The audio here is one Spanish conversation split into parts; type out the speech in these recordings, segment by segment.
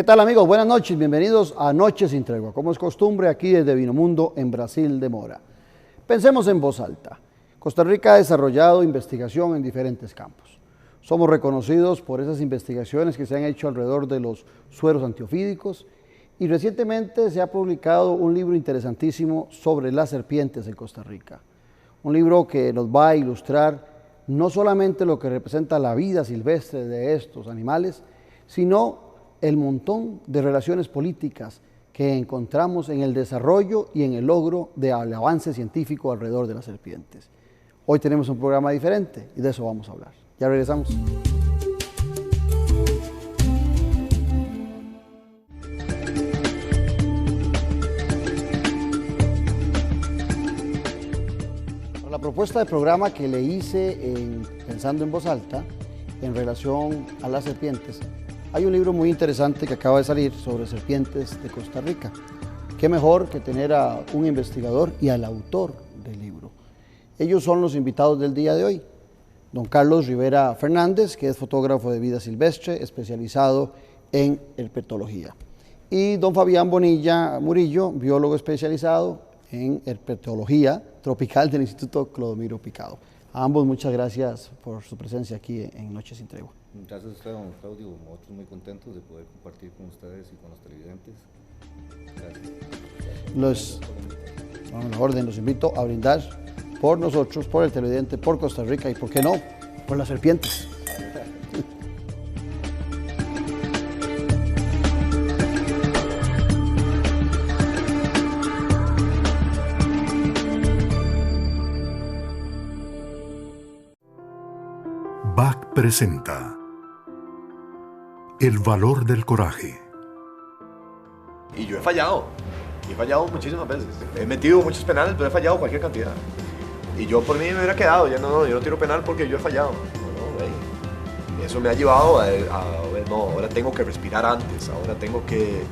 ¿Qué tal, amigos? Buenas noches, bienvenidos a Noches sin Tregua, como es costumbre aquí desde Vinomundo en Brasil de Mora. Pensemos en voz alta. Costa Rica ha desarrollado investigación en diferentes campos. Somos reconocidos por esas investigaciones que se han hecho alrededor de los sueros antiofídicos y recientemente se ha publicado un libro interesantísimo sobre las serpientes en Costa Rica. Un libro que nos va a ilustrar no solamente lo que representa la vida silvestre de estos animales, sino el montón de relaciones políticas que encontramos en el desarrollo y en el logro del avance científico alrededor de las serpientes. Hoy tenemos un programa diferente y de eso vamos a hablar. Ya regresamos. La propuesta de programa que le hice pensando en voz alta en relación a las serpientes, hay un libro muy interesante que acaba de salir sobre serpientes de Costa Rica. Qué mejor que tener a un investigador y al autor del libro. Ellos son los invitados del día de hoy. Don Carlos Rivera Fernández, que es fotógrafo de vida silvestre, especializado en herpetología. Y don Fabián Bonilla Murillo, biólogo especializado en herpetología tropical del Instituto Clodomiro Picado. A ambos muchas gracias por su presencia aquí en Noches sin Tregua. Gracias a usted, don Claudio. Nosotros muy contentos de poder compartir con ustedes y con los televidentes. Gracias. Vamos a la orden, los invito a brindar por nosotros, por el televidente, por Costa Rica y, ¿por qué no?, por las serpientes. BAC presenta El valor del coraje. Y yo he fallado muchísimas veces. He metido muchos penales, pero he fallado cualquier cantidad. Y yo por mí me hubiera quedado, yo no tiro penal porque yo he fallado. Y eso me ha llevado a ahora tengo que respirar antes, ahora tengo que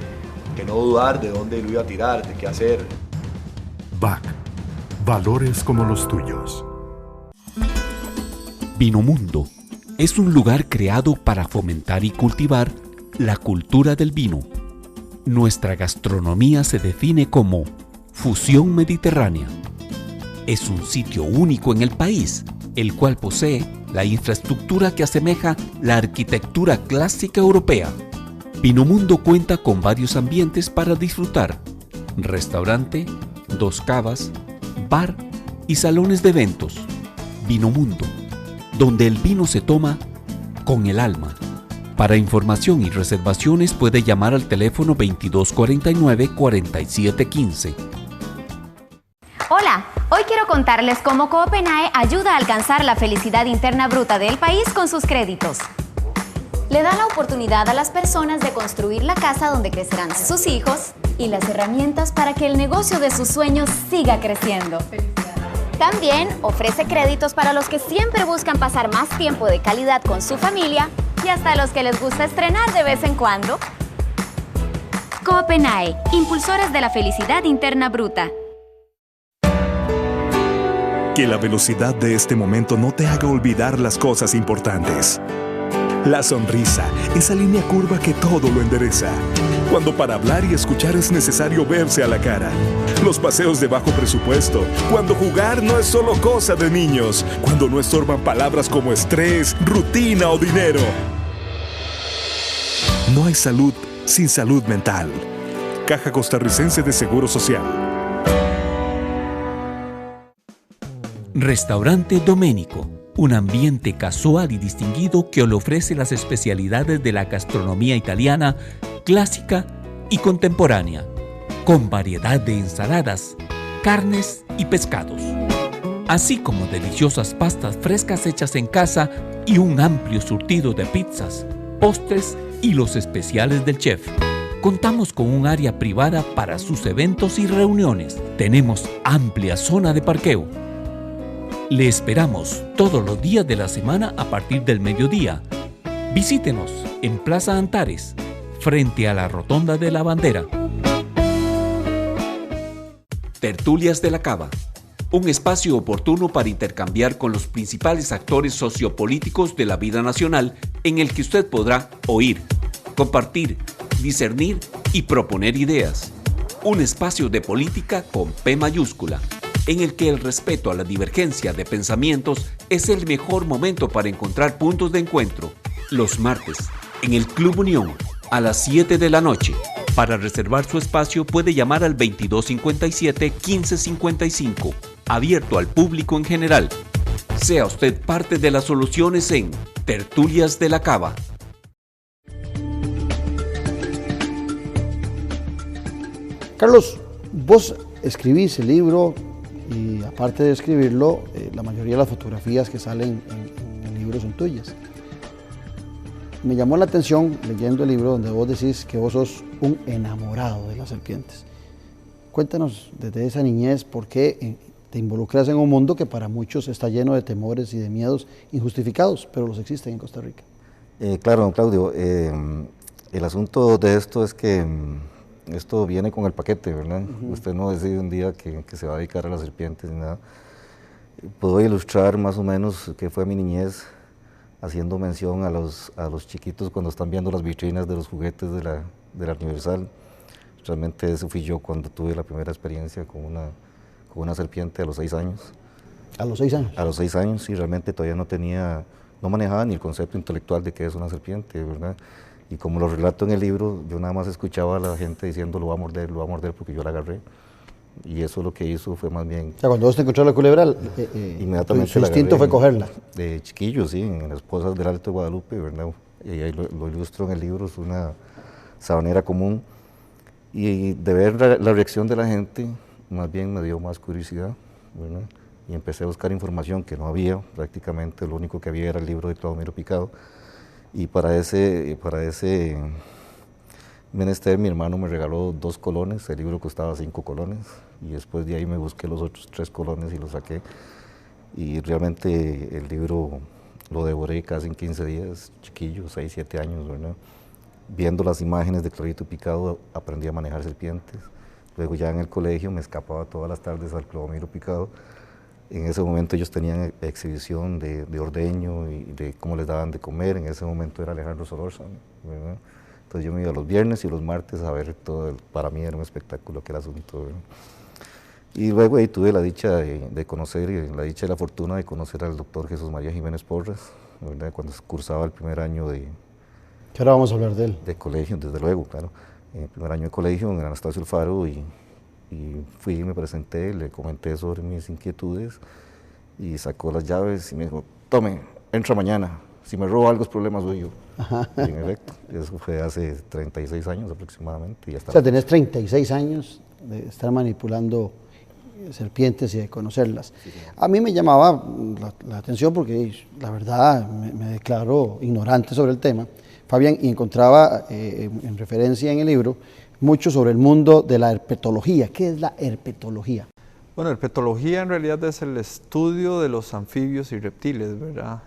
no dudar de dónde lo iba a tirar, de qué hacer. BAC, valores como los tuyos. Vinomundo es un lugar creado para fomentar y cultivar la cultura del vino. Nuestra gastronomía se define como fusión mediterránea. Es un sitio único en el país, el cual posee la infraestructura que asemeja la arquitectura clásica europea. Vinomundo cuenta con varios ambientes para disfrutar: restaurante, 2 cavas, bar y salones de eventos. Vinomundo, donde el vino se toma con el alma. Para información y reservaciones puede llamar al teléfono 2249-4715. Hola, hoy quiero contarles cómo Copenae ayuda a alcanzar la felicidad interna bruta del país con sus créditos. Le da la oportunidad a las personas de construir la casa donde crecerán sus hijos y las herramientas para que el negocio de sus sueños siga creciendo. También ofrece créditos para los que siempre buscan pasar más tiempo de calidad con su familia y hasta a los que les gusta estrenar de vez en cuando. Copenae, impulsores de la felicidad interna bruta. Que la velocidad de este momento no te haga olvidar las cosas importantes. La sonrisa, esa línea curva que todo lo endereza. Cuando para hablar y escuchar es necesario verse a la cara. Los paseos de bajo presupuesto. Cuando jugar no es solo cosa de niños. Cuando no estorban palabras como estrés, rutina o dinero. No hay salud sin salud mental. Caja Costarricense de Seguro Social. Restaurante Doménico, un ambiente casual y distinguido que le ofrece las especialidades de la gastronomía italiana, clásica y contemporánea, con variedad de ensaladas, carnes y pescados, así como deliciosas pastas frescas hechas en casa y un amplio surtido de pizzas, postres y los especiales del chef. Contamos con un área privada para sus eventos y reuniones. Tenemos amplia zona de parqueo. Le esperamos todos los días de la semana a partir del mediodía. Visítenos en Plaza Antares, frente a la Rotonda de la Bandera. Tertulias de la Cava, un espacio oportuno para intercambiar con los principales actores sociopolíticos de la vida nacional, en el que usted podrá oír, compartir discernir y proponer ideas. Un espacio de política con P mayúscula, en el que el respeto a la divergencia de pensamientos es el mejor momento para encontrar puntos de encuentro. Los martes, en el Club Unión, a las 7 de la noche. Para reservar su espacio puede llamar al 2257-1555, abierto al público en general. Sea usted parte de las soluciones en Tertulias de la Cava. Carlos, vos escribís el libro y aparte de escribirlo, la mayoría de las fotografías que salen en el libro son tuyas. Me llamó la atención leyendo el libro donde vos decís que vos sos un enamorado de las serpientes. Cuéntanos desde esa niñez por qué te involucras en un mundo que para muchos está lleno de temores y de miedos injustificados, pero los existen en Costa Rica. Claro, don Claudio, el asunto de esto es que esto viene con el paquete, ¿verdad? Usted no decide un día que se va a dedicar a las serpientes ni nada. Puedo ilustrar más o menos qué fue mi niñez haciendo mención a los chiquitos cuando están viendo las vitrinas de los juguetes de la Universal. Realmente eso fui yo cuando tuve la primera experiencia con una serpiente a los 6 años. ¿A los 6 años? A los 6 años, sí, realmente todavía no manejaba ni el concepto intelectual de qué es una serpiente, ¿verdad? Y como lo relato en el libro, yo nada más escuchaba a la gente diciendo lo va a morder, porque yo la agarré. Y eso lo que hizo fue más bien... O sea, cuando vos te encontró la culebra, inmediatamente su instinto fue cogerla. De chiquillo, sí, en las Esposas del Alto de Guadalupe, ¿verdad? Y ahí lo ilustro en el libro, es una sabanera común. Y de ver la reacción de la gente, más bien me dio más curiosidad, ¿verdad? Y empecé a buscar información que no había, prácticamente lo único que había era el libro de Clodomiro Picado. Y para ese menester mi hermano me regaló 2 colones, el libro costaba 5 colones, y después de ahí me busqué los otros 3 colones y los saqué. Y realmente el libro lo devoré casi en 15 días, chiquillo, 6, 7 años, ¿verdad? Viendo las imágenes de Clodomiro Picado aprendí a manejar serpientes. Luego ya en el colegio me escapaba todas las tardes al Clodomiro Picado. En ese momento ellos tenían exhibición de ordeño y de cómo les daban de comer. En ese momento era Alejandro Solórzano, ¿verdad? Entonces yo me iba los viernes y los martes a ver todo. Para mí era un espectáculo aquel asunto, ¿verdad? Y luego ahí tuve la dicha de conocer, la dicha y la fortuna de conocer al doctor Jesús María Jiménez Porras, ¿verdad? Cuando cursaba el primer año que ahora vamos a hablar de él. De colegio, desde luego, claro. En el primer año de colegio en Anastasio Alfaro y fui, me presenté, le comenté sobre mis inquietudes y sacó las llaves y me dijo, tome, entra mañana, si me robo algo es problema suyo. Y en efecto, eso fue hace 36 años aproximadamente. Y ya o sea, tenés 36 años de estar manipulando serpientes y de conocerlas. Sí, sí. A mí me llamaba la atención porque la verdad me declaro ignorante sobre el tema, Fabián, y encontraba en referencia en el libro mucho sobre el mundo de la herpetología. ¿Qué es la herpetología? Bueno, herpetología en realidad es el estudio de los anfibios y reptiles, ¿verdad?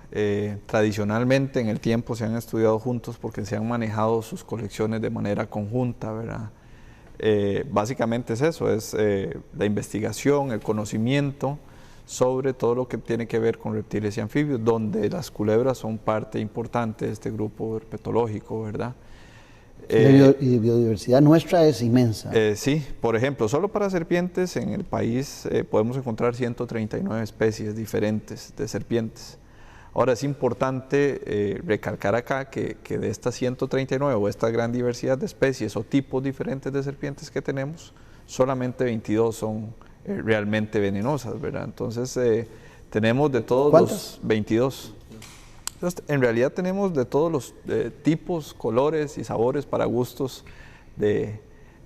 Tradicionalmente en el tiempo se han estudiado juntos porque se han manejado sus colecciones de manera conjunta, ¿verdad? Básicamente es eso, es la investigación, el conocimiento sobre todo lo que tiene que ver con reptiles y anfibios, donde las culebras son parte importante de este grupo herpetológico, ¿verdad? Y biodiversidad nuestra es inmensa. Sí, por ejemplo, solo para serpientes en el país podemos encontrar 139 especies diferentes de serpientes. Ahora es importante recalcar acá que de estas 139 o esta gran diversidad de especies o tipos diferentes de serpientes que tenemos, solamente 22 son realmente venenosas, ¿verdad? Entonces tenemos de todos los 22. Entonces, en realidad tenemos de todos los tipos, colores y sabores para gustos de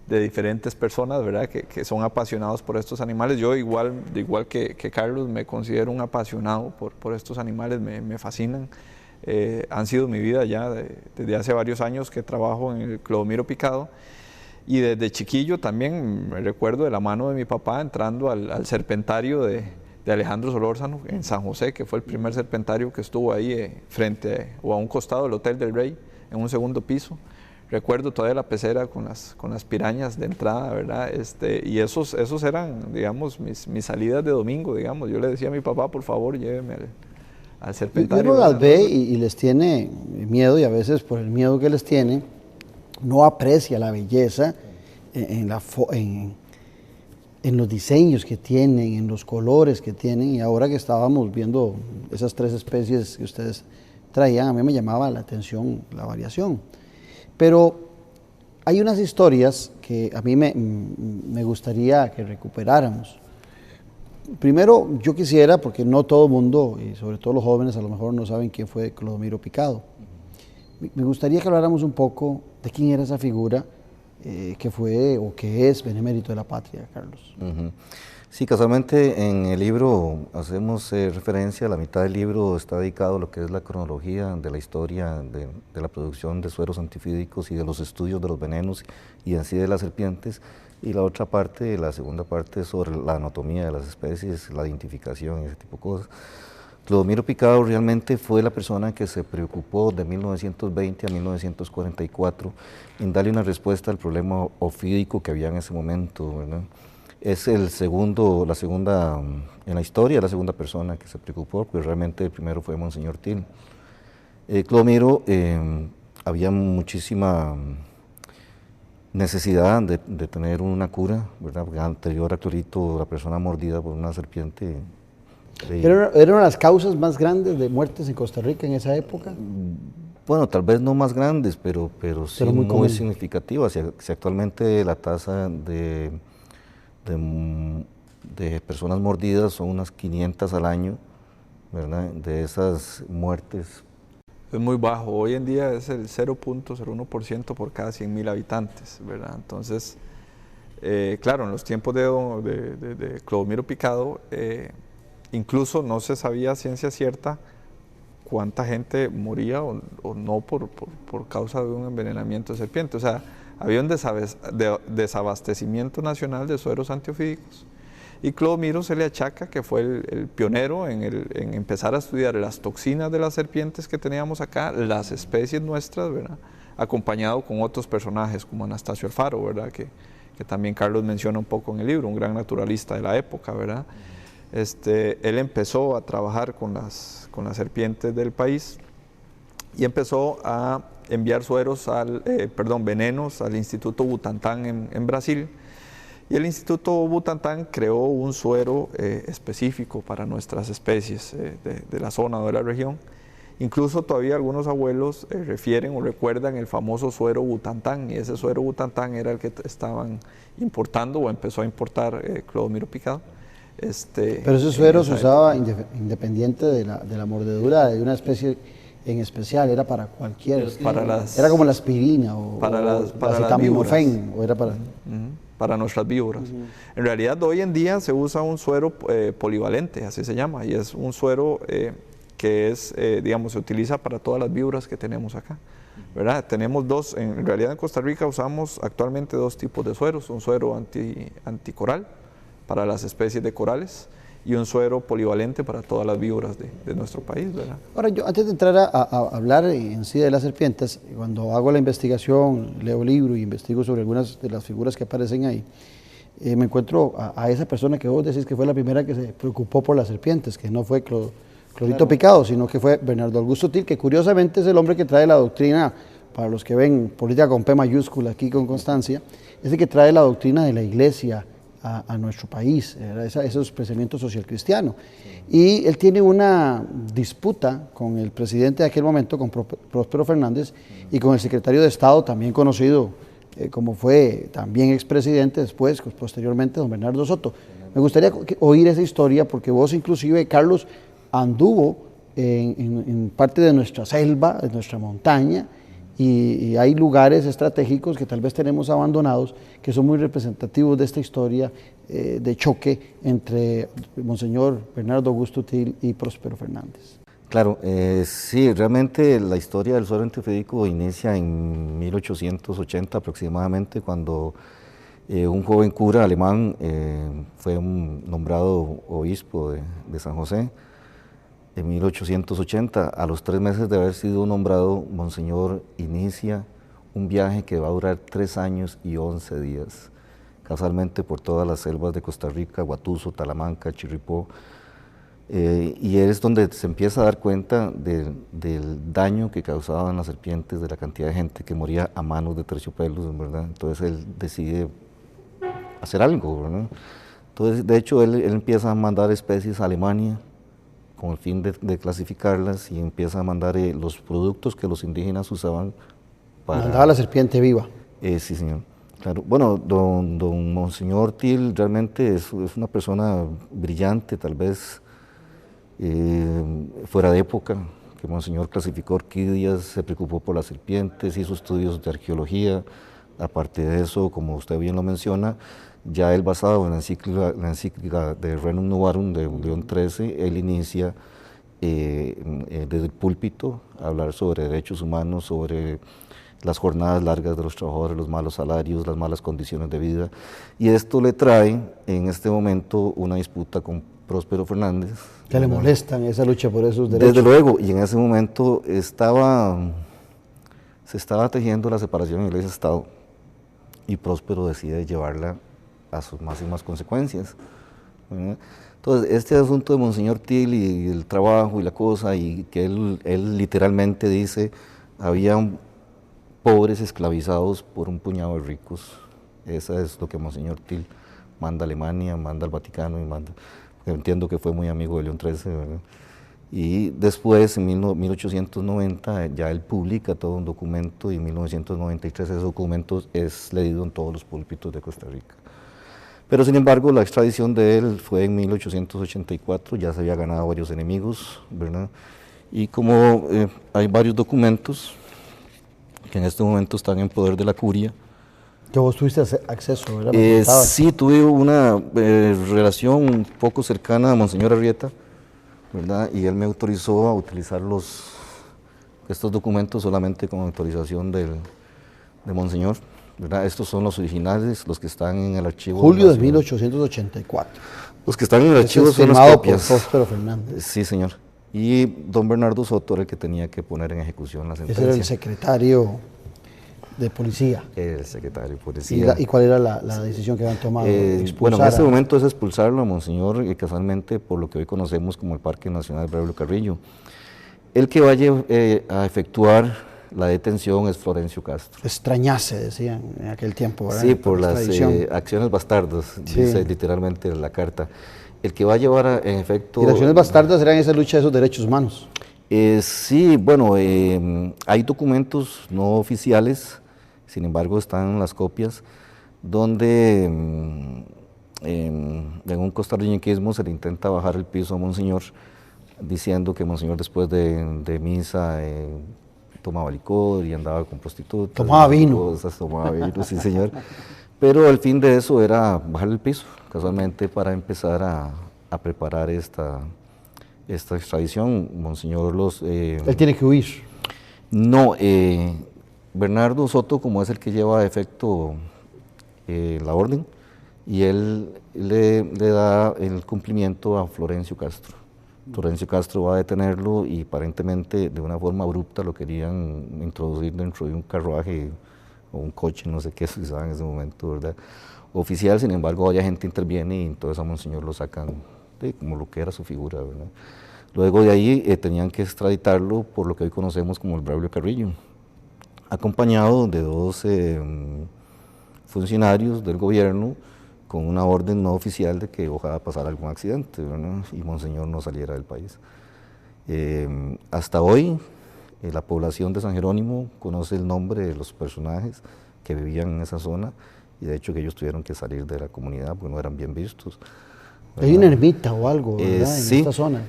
diferentes personas, ¿verdad? Que son apasionados por estos animales. Yo igual que Carlos me considero un apasionado por estos animales, me fascinan. Han sido mi vida ya desde hace varios años que trabajo en el Clodomiro Picado. Y desde chiquillo también me recuerdo de la mano de mi papá entrando al serpentario de Alejandro Solórzano en San José, que fue el primer serpentario que estuvo ahí frente o a un costado del Hotel del Rey, en un segundo piso. Recuerdo todavía la pecera con las pirañas de entrada, ¿verdad? Y esos eran, digamos, mis salidas de domingo, digamos. Yo le decía a mi papá, por favor, lléveme al serpentario. Uno las ve y les tiene miedo, y a veces por el miedo que les tiene, no aprecia la belleza en los diseños que tienen, en los colores que tienen, y ahora que estábamos viendo esas 3 especies que ustedes traían, a mí me llamaba la atención la variación. Pero hay unas historias que a mí me gustaría que recuperáramos. Primero, yo quisiera, porque no todo el mundo, y sobre todo los jóvenes, a lo mejor no saben quién fue Clodomiro Picado. Me gustaría que habláramos un poco de quién era esa figura que fue o que es benemérito de la patria, Carlos. Sí, casualmente en el libro hacemos referencia, la mitad del libro está dedicado a lo que es la cronología de la historia de la producción de sueros antifídicos y de los estudios de los venenos y en sí de las serpientes, y la otra parte, la segunda parte, es sobre la anatomía de las especies, la identificación y ese tipo de cosas. Clodomiro Picado realmente fue la persona que se preocupó de 1920 a 1944 en darle una respuesta al problema ofídico que había en ese momento, ¿verdad? Es la segunda en la historia, la segunda persona que se preocupó, pero realmente el primero fue Monseñor Til. Clodomiro, había muchísima necesidad de tener una cura, ¿verdad? Porque anterior a Clorito, la persona mordida por una serpiente. ¿Eran las causas más grandes de muertes en Costa Rica en esa época? Bueno, tal vez no más grandes, pero sí muy significativas. Si actualmente la tasa de personas mordidas son unas 500 al año, ¿verdad? De esas muertes. Es muy bajo, hoy en día es el 0.01% por cada 100.000 habitantes, ¿verdad? Entonces, claro, en los tiempos de Clodomiro Picado, incluso no se sabía a ciencia cierta cuánta gente moría o no por causa de un envenenamiento de serpiente. O sea, había un desabastecimiento nacional de sueros antiofídicos. Y Clodomiro se le achaca que fue el pionero en empezar a estudiar las toxinas de las serpientes que teníamos acá, las especies nuestras, ¿verdad? Acompañado con otros personajes como Anastasio Alfaro, ¿verdad? Que también Carlos menciona un poco en el libro, un gran naturalista de la época, ¿verdad? Él empezó a trabajar con las serpientes del país y empezó a enviar venenos al Instituto Butantan en Brasil. Y el Instituto Butantan creó un suero específico para nuestras especies de la zona o de la región. Incluso todavía algunos abuelos refieren o recuerdan el famoso suero Butantan, y ese suero Butantan era el que estaban importando o empezó a importar Clodomiro Picado. Pero ese suero se usaba independiente de la mordedura de una especie en especial, era para cualquier, era como la aspirina o la acetaminofén, o era para... para nuestras víboras. En realidad hoy en día se usa un suero polivalente, así se llama, y es un suero que es, digamos, se utiliza para todas las víboras que tenemos acá, ¿verdad? Tenemos dos, en realidad en Costa Rica usamos actualmente 2 tipos de sueros, un suero anticoral para las especies de corales y un suero polivalente para todas las víboras de nuestro país, ¿verdad? Ahora, yo antes de entrar a hablar en sí de las serpientes, cuando hago la investigación, leo el libro y investigo sobre algunas de las figuras que aparecen ahí, me encuentro a esa persona que vos decís que fue la primera que se preocupó por las serpientes, que no fue Clorito Picado, sino que fue Bernardo Augusto Til, que curiosamente es el hombre que trae la doctrina, para los que ven política con P mayúscula aquí con constancia, es el que trae la doctrina de la Iglesia a nuestro país, esos pensamientos social cristiano. Y él tiene una disputa con el presidente de aquel momento, con Próspero Fernández, y con el secretario de Estado, también conocido como fue también expresidente después, posteriormente, don Bernardo Soto. Me gustaría oír esa historia, porque vos inclusive, Carlos, anduvo en parte de nuestra selva, de nuestra montaña, y hay lugares estratégicos que tal vez tenemos abandonados, que son muy representativos de esta historia de choque entre Monseñor Bernardo Augusto Til y Próspero Fernández. Claro, sí, realmente la historia del suero antifídico inicia en 1880 aproximadamente, cuando un joven cura alemán fue nombrado obispo de San José. En 1880, a los 3 meses de haber sido nombrado, Monseñor inicia un viaje que va a durar 3 años y 11 días, casualmente por todas las selvas de Costa Rica, Guatuso, Talamanca, Chirripó, Y es donde se empieza a dar cuenta del daño que causaban las serpientes, de la cantidad de gente que moría a manos de terciopelos, ¿verdad? Entonces él decide hacer algo, ¿verdad? Entonces, de hecho, él empieza a mandar especies a Alemania con el fin de clasificarlas, y empieza a mandar los productos que los indígenas usaban para... Mandaba la serpiente viva. Sí, señor. Claro. Bueno, don Monseñor Til realmente es una persona brillante, tal vez fuera de época, que Monseñor clasificó orquídeas, se preocupó por las serpientes, hizo estudios de arqueología. Aparte de eso, como usted bien lo menciona, ya él, basado en la encíclica de Rerum Novarum de León XIII, él inicia desde el púlpito a hablar sobre derechos humanos, sobre las jornadas largas de los trabajadores, los malos salarios, las malas condiciones de vida, y esto le trae en este momento una disputa con Próspero Fernández. Que le molestan esa lucha por esos derechos. Desde luego, y en ese momento se estaba tejiendo la separación de Iglesia-Estado, y Próspero decide llevarla a sus máximas consecuencias. Entonces, este asunto de Monseñor Til y el trabajo y la cosa, y que él literalmente dice, habían pobres esclavizados por un puñado de ricos. Eso es lo que Monseñor Til manda a Alemania, manda al Vaticano, y manda, entiendo que fue muy amigo de León XIII, ¿verdad? Y después, en 1890, ya él publica todo un documento, y en 1993 ese documento es leído en todos los púlpitos de Costa Rica. Pero sin embargo, la extradición de él fue en 1884, ya se había ganado varios enemigos, ¿verdad? Y como hay varios documentos que en este momento están en poder de la curia. Que vos tuviste acceso, ¿verdad? Sí, tuve una relación un poco cercana a Monseñor Arrieta, ¿verdad? Y él me autorizó a utilizar estos documentos solamente con autorización de Monseñor, ¿verdad? Estos son los originales, los que están en el archivo. Julio de 1884. Los que están en el archivo son las copias. Por Próspero Fernández. Sí, señor. Y don Bernardo Soto era el que tenía que poner en ejecución la sentencia. Ese era el secretario de policía. El secretario de policía. ¿Y cuál era la decisión que habían tomado? Bueno, en este momento es expulsarlo a Monseñor, casualmente por lo que hoy conocemos como el Parque Nacional Braulio Carrillo. El que vaya a efectuar la detención es Florencio Castro. Extrañase, decían en aquel tiempo, ¿verdad? Sí, por las acciones bastardas, sí, dice literalmente la carta. El que va a llevar en efecto... ¿Y las acciones bastardas eran esa lucha de esos derechos humanos? Sí, bueno, hay documentos no oficiales, sin embargo están las copias, donde en un costarricenquismo se le intenta bajar el piso a Monseñor, diciendo que Monseñor después de misa tomaba licor y andaba con prostitutas. Tomaba vino. Tomaba vino, sí señor. Pero el fin de eso era bajar el piso, casualmente para empezar a preparar esta extradición. Monseñor él tiene que huir. No, Bernardo Soto, como es el que lleva a efecto la orden, y él le da el cumplimiento a Florencio Castro. Florencio Castro va a detenerlo, y aparentemente de una forma abrupta lo querían introducir dentro de un carruaje o un coche, no sé qué se usaba en ese momento, ¿verdad? Oficial. Sin embargo, vaya gente interviene, y entonces a Monseñor lo sacan como lo que era su figura, ¿verdad? Luego de ahí tenían que extraditarlo por lo que hoy conocemos como el Braulio Carrillo, acompañado de 12 funcionarios del gobierno con una orden no oficial de que ojalá pasara algún accidente, ¿verdad? Y Monseñor no saliera del país. Hasta hoy, la población de San Jerónimo conoce el nombre de los personajes que vivían en esa zona, y de hecho que ellos tuvieron que salir de la comunidad porque no eran bien vistos, ¿verdad? Hay una ermita o algo, ¿verdad? Sí, en esta zona.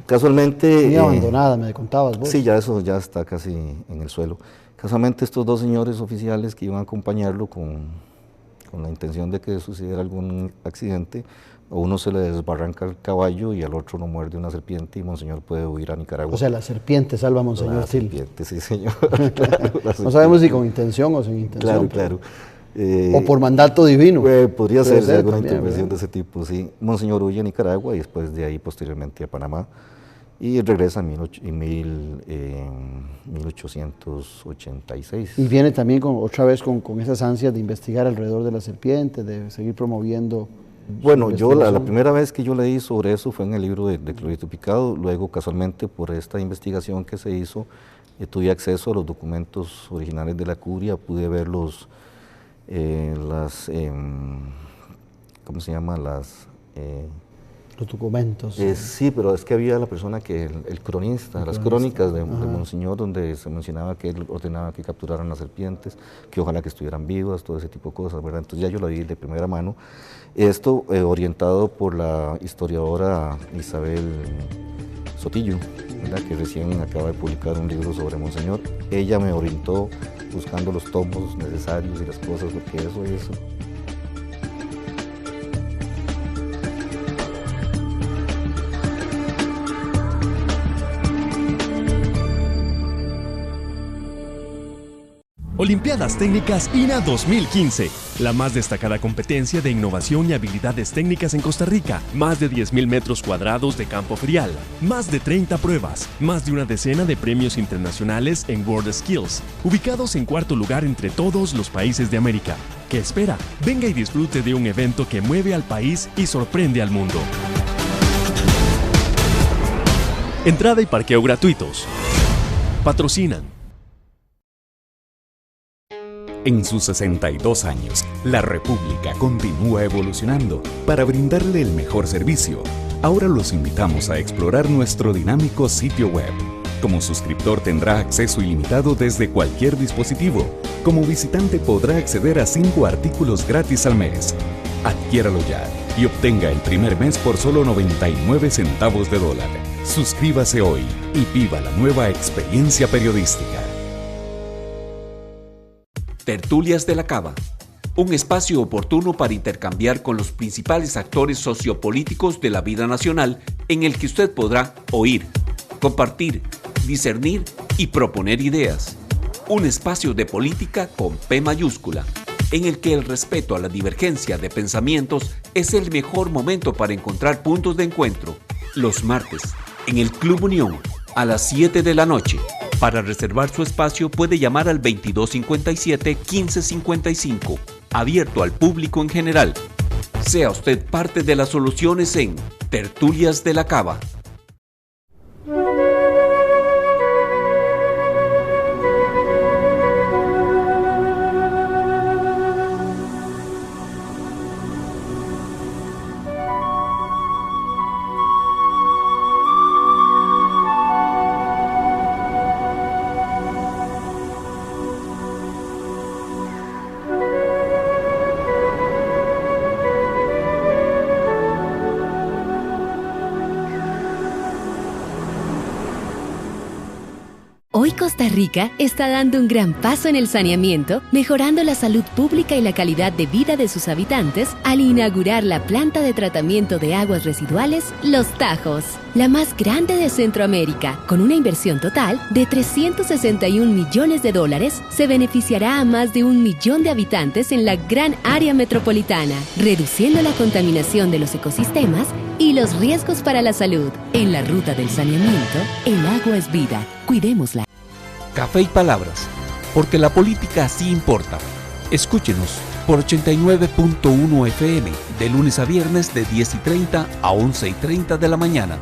Casualmente... Muy abandonada, me contabas vos. Sí, ya eso ya está casi en el suelo. Casualmente estos dos señores oficiales que iban a acompañarlo con la intención de que sucediera algún accidente, a uno se le desbarranca el caballo y al otro lo muerde una serpiente, y Monseñor puede huir a Nicaragua. O sea, la serpiente salva a Monseñor Til. La serpiente, sí señor. Claro, no sabemos si con intención o sin intención. Claro. O por mandato divino. Podría ser alguna también, intervención de ese tipo, sí. Monseñor huye a Nicaragua y después de ahí posteriormente a Panamá, y regresa en 1886. Y viene también otra vez con esas ansias de investigar alrededor de la serpiente, de seguir promoviendo Bueno, yo la primera vez que yo leí sobre eso fue en el libro de Clorito Picado. Luego, casualmente, por esta investigación que se hizo, tuve acceso a los documentos originales de la curia, pude ver ¿cómo se llama? Los documentos. Sí, pero es que había la persona el cronista, las crónicas de Monseñor, donde se mencionaba que él ordenaba que capturaran las serpientes, que ojalá que estuvieran vivas, todo ese tipo de cosas, ¿verdad? Entonces ya yo lo vi de primera mano. Esto orientado por la historiadora Isabel Sotillo, ¿verdad? Que recién acaba de publicar un libro sobre Monseñor. Ella me orientó buscando los tomos necesarios y las cosas, porque eso es... Olimpiadas Técnicas INA 2015, la más destacada competencia de innovación y habilidades técnicas en Costa Rica. Más de 10.000 metros cuadrados de campo ferial, más de 30 pruebas, más de una decena de premios internacionales en World Skills, ubicados en cuarto lugar entre todos los países de América. ¿Qué espera? Venga y disfrute de un evento que mueve al país y sorprende al mundo. Entrada y parqueo gratuitos. Patrocinan. En sus 62 años, la República continúa evolucionando para brindarle el mejor servicio. Ahora los invitamos a explorar nuestro dinámico sitio web. Como suscriptor tendrá acceso ilimitado desde cualquier dispositivo. Como visitante podrá acceder a 5 artículos gratis al mes. Adquiéralo ya y obtenga el primer mes por solo 99 centavos de dólar. Suscríbase hoy y viva la nueva experiencia periodística. Tertulias de la Cava, un espacio oportuno para intercambiar con los principales actores sociopolíticos de la vida nacional, en el que usted podrá oír, compartir, discernir y proponer ideas. Un espacio de política con P mayúscula, en el que el respeto a la divergencia de pensamientos es el mejor momento para encontrar puntos de encuentro. Los martes, en el Club Unión, a las 7 de la noche. Para reservar su espacio puede llamar al 2257-1555, abierto al público en general. Sea usted parte de las soluciones en Tertulias de la Cava. Hoy Costa Rica está dando un gran paso en el saneamiento, mejorando la salud pública y la calidad de vida de sus habitantes al inaugurar la planta de tratamiento de aguas residuales Los Tajos, la más grande de Centroamérica. Con una inversión total de $361 millones, se beneficiará a más de 1 millón de habitantes en la gran área metropolitana, reduciendo la contaminación de los ecosistemas y los riesgos para la salud. En la ruta del saneamiento, el agua es vida. Cuidémosla. Café y palabras, porque la política sí importa. Escúchenos por 89.1 FM, de lunes a viernes de 10:30 a 11:30 de la mañana.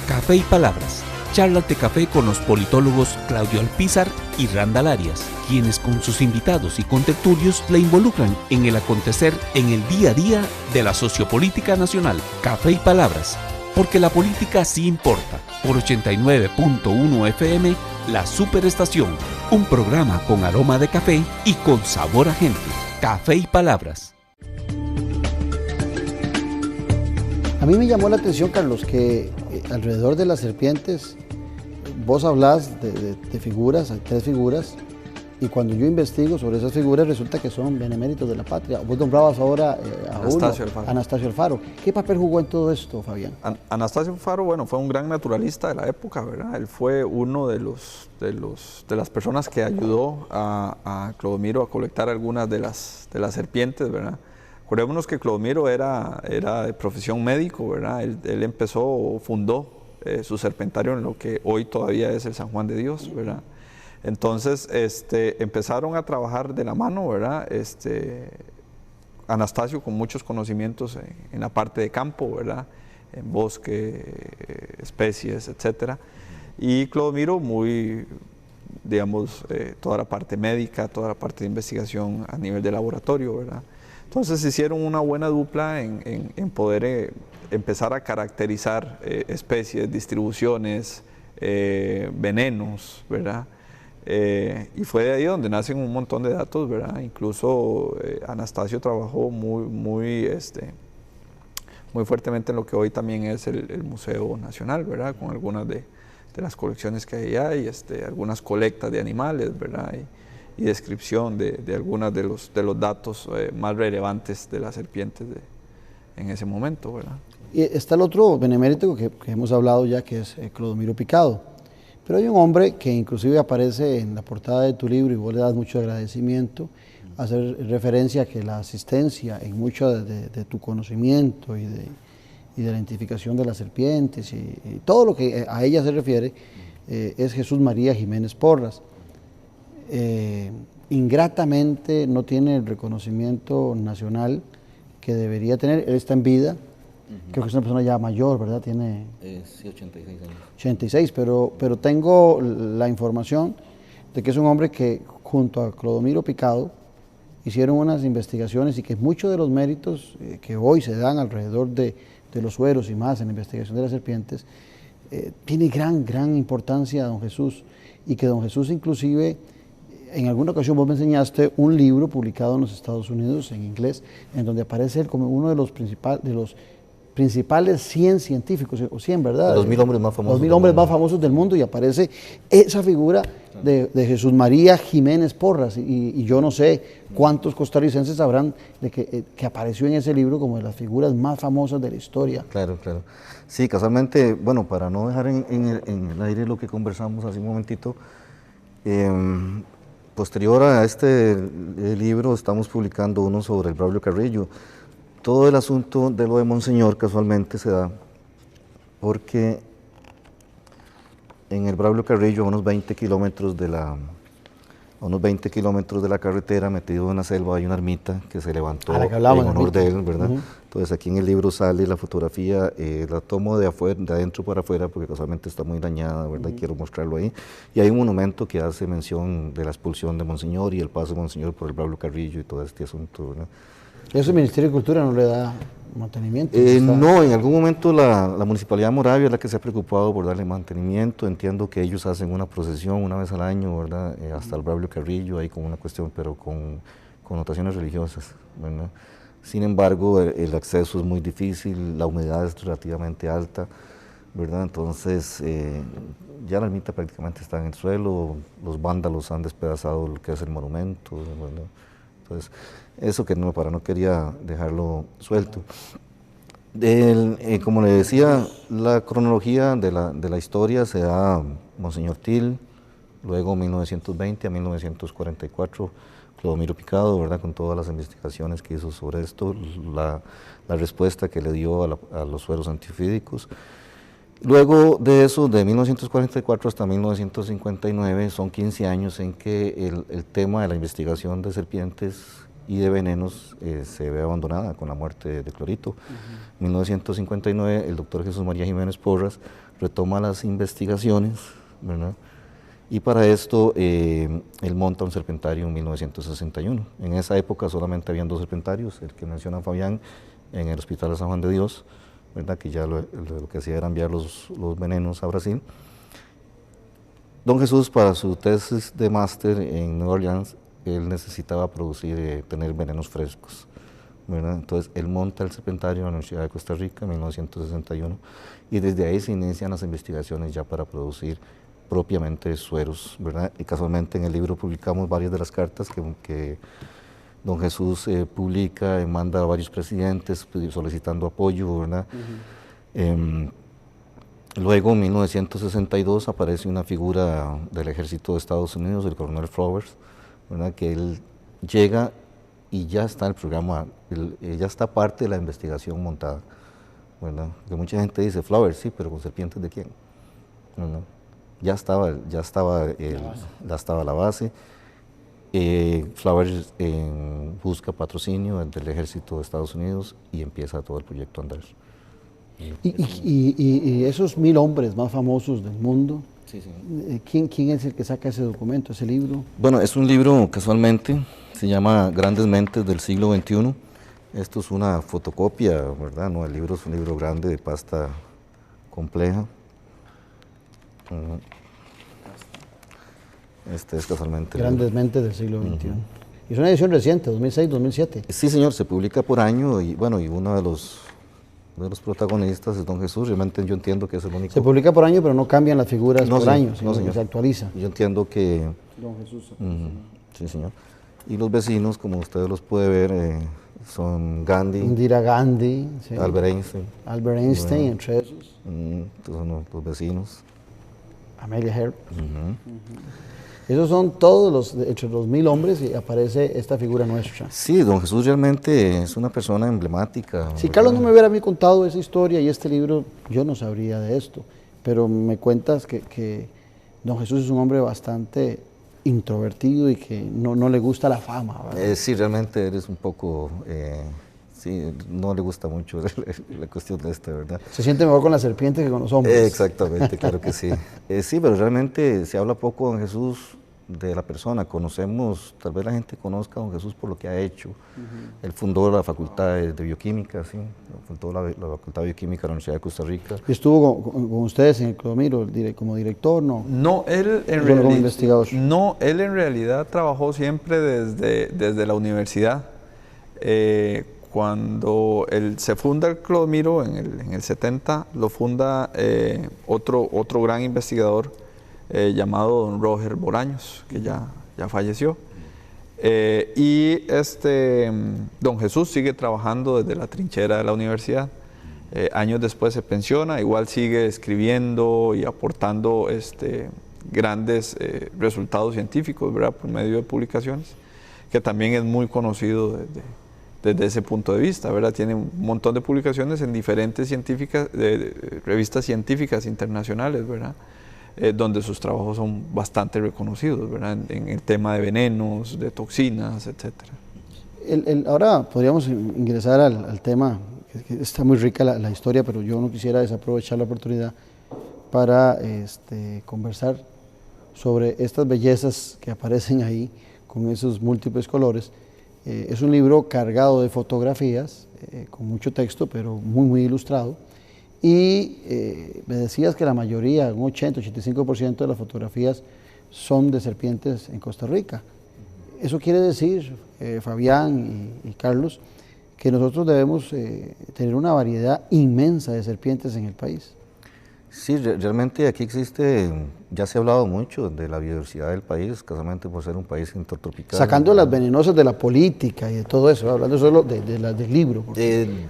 Café y palabras, charlas de café con los politólogos Claudio Alpizar y Randall Arias, quienes con sus invitados y contertulios la involucran en el acontecer en el día a día de la sociopolítica nacional. Café y palabras, porque la política sí importa. Por 89.1 FM, La Superestación, un programa con aroma de café y con sabor a gente. Café y palabras. A mí me llamó la atención, Carlos, que alrededor de las serpientes, vos hablás de figuras, hay 3 figuras, y cuando yo investigo sobre esas figuras resulta que son beneméritos de la patria. Vos nombrabas ahora a Anastasio Alfaro. ¿Qué papel jugó en todo esto, Fabián? Anastasio Alfaro, bueno, fue un gran naturalista de la época, ¿verdad? Él fue uno de las personas que ayudó a Clodomiro a colectar algunas de las serpientes, ¿verdad? Acordémonos que Clodomiro era de profesión médico, ¿verdad? Él fundó su serpentario en lo que hoy todavía es el San Juan de Dios, ¿verdad? Entonces empezaron a trabajar de la mano, ¿verdad? Anastasio con muchos conocimientos en la parte de campo, ¿verdad? En bosque, especies, etcétera. Y Clodomiro muy, digamos, toda la parte médica, toda la parte de investigación a nivel de laboratorio, ¿verdad? Entonces hicieron una buena dupla en poder empezar a caracterizar especies, distribuciones, venenos, ¿verdad? Y fue de ahí donde nacen un montón de datos, ¿verdad? Incluso Anastasio trabajó muy fuertemente en lo que hoy también es el Museo Nacional, ¿verdad? Con algunas de las colecciones que hay ahí, algunas colectas de animales, ¿verdad? Y descripción de algunos de los datos más relevantes de las serpientes en ese momento, ¿verdad? Y está el otro benemérito que hemos hablado ya, que es Clodomiro Picado. Pero hay un hombre que inclusive aparece en la portada de tu libro y vos le das mucho agradecimiento, hacer referencia a que la asistencia en mucho de tu conocimiento y de la identificación de las serpientes y todo lo que a ella se refiere es Jesús María Jiménez Porras. Ingratamente no tiene el reconocimiento nacional que debería tener. Él está en vida. Creo que es una persona ya mayor, ¿verdad? Tiene sí, 86 años. 86, pero tengo la información de que es un hombre que junto a Clodomiro Picado hicieron unas investigaciones y que muchos de los méritos que hoy se dan alrededor de los sueros y más en la investigación de las serpientes tiene gran importancia a don Jesús, y que don Jesús inclusive en alguna ocasión vos me enseñaste un libro publicado en los Estados Unidos en inglés en donde aparece él como uno de los principales 100 científicos, o 100, ¿verdad? Los 1000 hombres más famosos. Los 1000 hombres más famosos del mundo, y aparece esa figura de Jesús María Jiménez Porras, y yo no sé cuántos costarricenses sabrán de que apareció en ese libro como de las figuras más famosas de la historia. Claro. Sí, casualmente, bueno, para no dejar en el aire lo que conversamos hace un momentito, posterior a este libro estamos publicando uno sobre el Braulio Carrillo. Todo el asunto de lo de Monseñor casualmente se da porque en el Braulio Carrillo, a unos 20 kilómetros de la carretera, metido en la selva, hay una ermita que se levantó en honor de él, ¿verdad? Entonces aquí en el libro sale la fotografía, la tomo de adentro para afuera porque casualmente está muy dañada, ¿verdad? Y quiero mostrarlo ahí. Y hay un monumento que hace mención de la expulsión de Monseñor y el paso de Monseñor por el Braulio Carrillo y todo este asunto, ¿verdad? ¿Eso el Ministerio de Cultura no le da mantenimiento? No, en algún momento la Municipalidad de Moravia es la que se ha preocupado por darle mantenimiento. Entiendo que ellos hacen una procesión una vez al año, ¿verdad? Hasta el Braulio Carrillo, ahí con una cuestión, pero con connotaciones religiosas, ¿verdad? Sin embargo, el acceso es muy difícil, la humedad es relativamente alta, ¿verdad? Entonces, ya la ermita prácticamente está en el suelo, los vándalos han despedazado lo que es el monumento, ¿verdad? Entonces, eso que no quería dejarlo suelto. Como le decía, la cronología de la historia se da Monseñor Til, luego 1920 a 1944, Clodomiro Picado, ¿verdad? Con todas las investigaciones que hizo sobre esto, la respuesta que le dio a los sueros antiofídicos. Luego de eso, de 1944 hasta 1959, son 15 años en que el tema de la investigación de serpientes y de venenos se ve abandonada con la muerte de Clorito. En 1959, el doctor Jesús María Jiménez Porras retoma las investigaciones, ¿verdad? Y para esto, él monta un serpentario en 1961. En esa época solamente habían 2 serpentarios, el que menciona Fabián en el Hospital de San Juan de Dios, ¿verdad? Que ya lo que hacía era enviar los venenos a Brasil. Don Jesús, para su tesis de máster en Nueva Orleans, él necesitaba tener venenos frescos, ¿verdad? Entonces él monta el serpentario en la Universidad de Costa Rica en 1961 y desde ahí se inician las investigaciones ya para producir propiamente sueros, ¿verdad? Y casualmente en el libro publicamos varias de las cartas que don Jesús publica y manda a varios presidentes solicitando apoyo, ¿verdad? Luego, en 1962, aparece una figura del ejército de Estados Unidos, el coronel Flowers, ¿verdad? Que él llega y ya está el programa, ya está parte de la investigación montada, ¿verdad? Porque mucha gente dice, Flowers, sí, pero ¿con serpientes de quién? ¿Verdad? Ya estaba la base. Flowers busca patrocinio del ejército de Estados Unidos y empieza todo el proyecto a andar. Y esos 1000 hombres más famosos del mundo, sí. ¿Quién es el que saca ese documento, ese libro? Bueno, es un libro casualmente, se llama Grandes Mentes del Siglo XXI. Esto es una fotocopia, ¿verdad? No, el libro es un libro grande de pasta compleja. Este es casualmente Grandes Mentes del Siglo XXI. Y es una edición reciente, 2006, 2007. Sí, señor, se publica por año y bueno, y uno de los protagonistas es Don Jesús. Realmente yo entiendo que es el único. Se publica por año, pero no cambian las figuras por año, sino que se actualiza. Yo entiendo que... Don Jesús. Sí, señor. Y los vecinos, como ustedes los puede ver, son Gandhi. Indira Gandhi. Sí. Albert Einstein. Albert Einstein, entre esos. Son los vecinos. Amelia Earhart. Esos son todos entre los 1000 hombres y aparece esta figura nuestra. Sí, Don Jesús realmente es una persona emblemática. Si Carlos no me hubiera a mí contado esa historia y este libro, yo no sabría de esto. Pero me cuentas que Don Jesús es un hombre bastante introvertido y que no le gusta la fama, ¿verdad? Sí, realmente eres un poco... sí, no le gusta mucho la cuestión de esta, ¿verdad? Se siente mejor con la serpiente que con los hombres. Exactamente, claro que sí. Sí, pero realmente se habla poco de Don Jesús, de la persona. Conocemos, tal vez la gente conozca a Don Jesús por lo que ha hecho. Él fundó la Facultad de Bioquímica, sí, fundó la Facultad de Bioquímica de la Universidad de Costa Rica. ¿Y estuvo con ustedes en el Clodomiro como director, no? No, él en realidad trabajó siempre desde la universidad. Cuando se funda el Clodomiro en el 70, lo funda otro gran investigador llamado don Roger Bolaños, que ya falleció. Y don Jesús sigue trabajando desde la trinchera de la universidad. Años después se pensiona, igual sigue escribiendo y aportando grandes resultados científicos, ¿verdad? Por medio de publicaciones, que también es muy conocido desde ese punto de vista, ¿verdad? Tiene un montón de publicaciones en diferentes revistas científicas internacionales, ¿verdad? Donde sus trabajos son bastante reconocidos, ¿verdad? En el tema de venenos, de toxinas, etc. Ahora podríamos ingresar al tema, que está muy rica la historia, pero yo no quisiera desaprovechar la oportunidad para conversar sobre estas bellezas que aparecen ahí, con esos múltiples colores. Es un libro cargado de fotografías, con mucho texto, pero muy ilustrado. Y me decías que la mayoría, un 80-85% de las fotografías son de serpientes en Costa Rica. Eso quiere decir, Fabián y Carlos, que nosotros debemos tener una variedad inmensa de serpientes en el país. Sí, realmente aquí existe, ya se ha hablado mucho de la biodiversidad del país, casualmente por ser un país intertropical. Sacando las venenosas de la política y de todo eso, hablando solo de las del libro. En